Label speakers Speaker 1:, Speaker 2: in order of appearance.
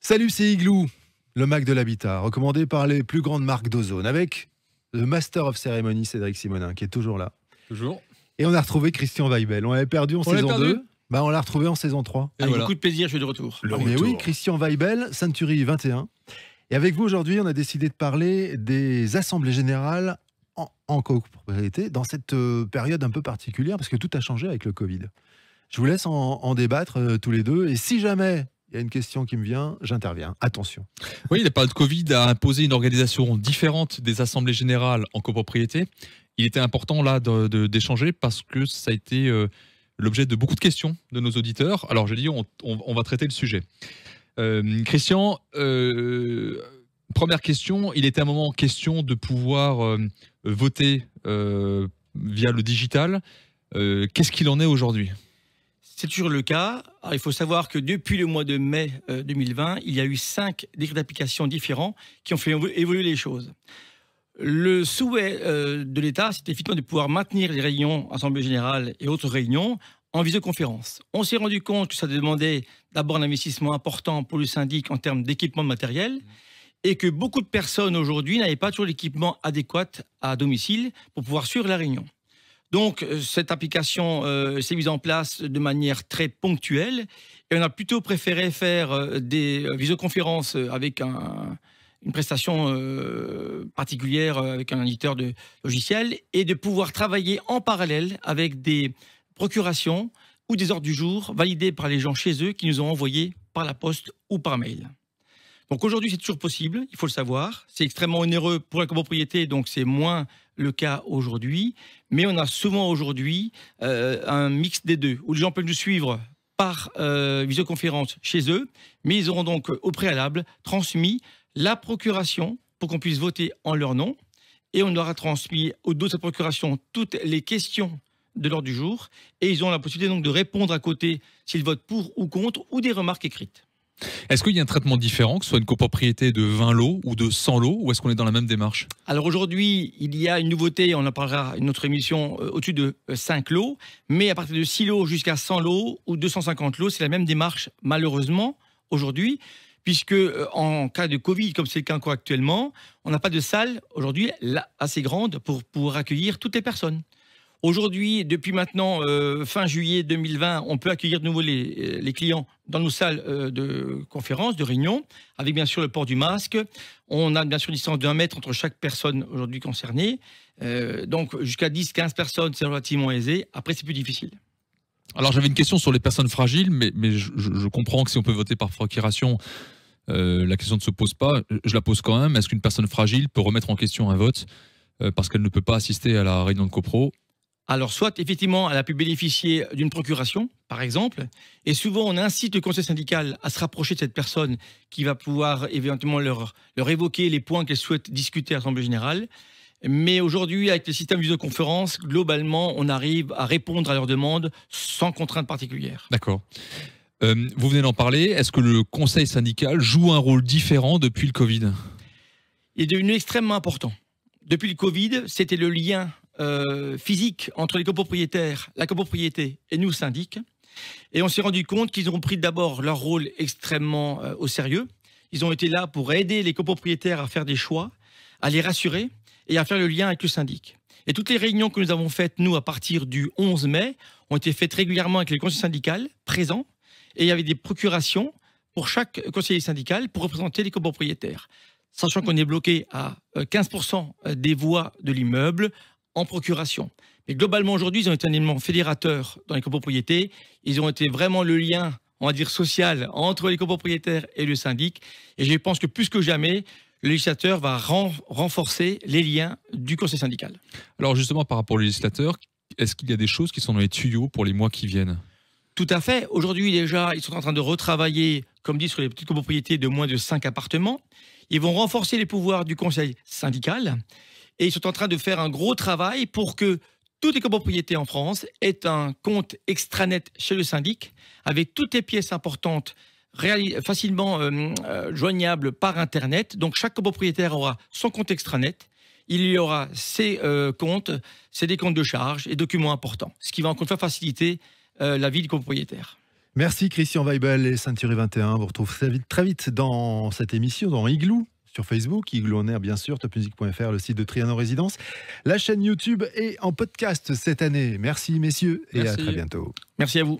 Speaker 1: Salut, c'est Igloo, le Mac de l'habitat, recommandé par les plus grandes marques d'ozone, avec le Master of Ceremony, Cédric Simonin, qui est toujours là.
Speaker 2: Toujours.
Speaker 1: Et on a retrouvé Christian Weibel. On l'avait perdu en saison 2. Bah, on l'a retrouvé en saison 3.
Speaker 3: Avec beaucoup de plaisir, je suis de retour.
Speaker 1: Mais oui, Christian Weibel, Century 21. Et avec vous aujourd'hui, on a décidé de parler des assemblées générales en copropriété dans cette période un peu particulière, parce que tout a changé avec le Covid. Je vous laisse en débattre tous les deux. Et si jamais il y a une question qui me vient, j'interviens. Attention.
Speaker 2: Oui, la période Covid a imposé une organisation différente des assemblées générales en copropriété. Il était important là d'échanger parce que ça a été l'objet de beaucoup de questions de nos auditeurs. Alors, je dis, on va traiter le sujet. Christian, première question. Il était à un moment question de pouvoir voter via le digital. Qu'est-ce qu'il en est aujourd'hui ?
Speaker 3: C'est toujours le cas. Alors, il faut savoir que depuis le mois de mai 2020, il y a eu 5 décrets d'application différents qui ont fait évoluer les choses. Le souhait de l'État, c'était effectivement de pouvoir maintenir les réunions, assemblées générales et autres réunions en visioconférence. On s'est rendu compte que ça demandait d'abord un investissement important pour le syndic en termes d'équipement de matériel et que beaucoup de personnes aujourd'hui n'avaient pas toujours l'équipement adéquat à domicile pour pouvoir suivre la réunion. Donc, cette application s'est mise en place de manière très ponctuelle et on a plutôt préféré faire des visioconférences avec une prestation particulière avec un éditeur de logiciels et de pouvoir travailler en parallèle avec des procurations ou des ordres du jour validés par les gens chez eux qui nous ont envoyés par la poste ou par mail. Donc aujourd'hui, c'est toujours possible, il faut le savoir. C'est extrêmement onéreux pour la copropriété, donc c'est moins le cas aujourd'hui. Mais on a souvent aujourd'hui un mix des deux, où les gens peuvent nous suivre par visioconférence chez eux, mais ils auront donc au préalable transmis la procuration pour qu'on puisse voter en leur nom. Et on leur a transmis au dos de cette procuration toutes les questions de l'ordre du jour. Et ils ont la possibilité donc de répondre à côté s'ils votent pour ou contre, ou des remarques écrites.
Speaker 2: Est-ce qu'il y a un traitement différent, que ce soit une copropriété de 20 lots ou de 100 lots, ou est-ce qu'on est dans la même démarche ?
Speaker 3: Alors aujourd'hui, il y a une nouveauté, on en parlera une autre émission, au-dessus de 5 lots, mais à partir de 6 lots jusqu'à 100 lots ou 250 lots, c'est la même démarche malheureusement aujourd'hui, puisque en cas de Covid, comme c'est le cas encore actuellement, on n'a pas de salle aujourd'hui assez grande pour pouvoir accueillir toutes les personnes. Aujourd'hui, depuis maintenant fin juillet 2020, on peut accueillir de nouveau les clients dans nos salles de conférence, de réunion, avec bien sûr le port du masque. On a bien sûr une distance d'1 mètre entre chaque personne aujourd'hui concernée. Donc jusqu'à 10-15 personnes, c'est relativement aisé. Après, c'est plus difficile.
Speaker 2: Alors j'avais une question sur les personnes fragiles, mais je comprends que si on peut voter par procuration, la question ne se pose pas. Je la pose quand même. Est-ce qu'une personne fragile peut remettre en question un vote parce qu'elle ne peut pas assister à la réunion de copro ?
Speaker 3: Alors, soit, effectivement, elle a pu bénéficier d'une procuration, par exemple, et souvent, on incite le conseil syndical à se rapprocher de cette personne qui va pouvoir éventuellement leur évoquer les points qu'elle souhaite discuter à l'Assemblée générale. Mais aujourd'hui, avec le système de visioconférence, globalement, on arrive à répondre à leurs demandes sans contrainte particulière.
Speaker 2: D'accord. Vous venez d'en parler. Est-ce que le conseil syndical joue un rôle différent depuis le Covid ?
Speaker 3: Il est devenu extrêmement important. Depuis le Covid, c'était le lien physique entre les copropriétaires, la copropriété et nous, syndics. Et on s'est rendu compte qu'ils ont pris d'abord leur rôle extrêmement au sérieux. Ils ont été là pour aider les copropriétaires à faire des choix, à les rassurer et à faire le lien avec le syndic. Et toutes les réunions que nous avons faites, nous, à partir du 11 mai, ont été faites régulièrement avec les conseils syndicaux présents. Et il y avait des procurations pour chaque conseiller syndical pour représenter les copropriétaires. Sachant qu'on est bloqué à 15% des voix de l'immeuble en procuration. Mais globalement, aujourd'hui, ils ont été un élément fédérateur dans les copropriétés. Ils ont été vraiment le lien, on va dire, social entre les copropriétaires et le syndic. Et je pense que plus que jamais, le législateur va renforcer les liens du conseil syndical.
Speaker 2: Alors justement, par rapport au législateur, est-ce qu'il y a des choses qui sont dans les tuyaux pour les mois qui viennent ?
Speaker 3: Tout à fait. Aujourd'hui, déjà, ils sont en train de retravailler, comme dit, sur les petites copropriétés de moins de 5 appartements. Ils vont renforcer les pouvoirs du conseil syndical. Et ils sont en train de faire un gros travail pour que toutes les copropriétés en France aient un compte extranet chez le syndic avec toutes les pièces importantes facilement joignables par Internet. Donc chaque copropriétaire aura son compte extranet. Il y aura ses comptes, ses décomptes de charges et documents importants. Ce qui va encore une fois faciliter la vie du copropriétaire.
Speaker 1: Merci Christian Weibel et Century 21. On vous retrouve très vite dans cette émission, dans Igloo, sur Facebook, Igloo en air bien sûr, topmusic.fr, le site de Trianon Résidence, la chaîne YouTube et en podcast cette année. Merci messieurs et à
Speaker 2: Merci.
Speaker 1: très bientôt.
Speaker 3: Merci à vous.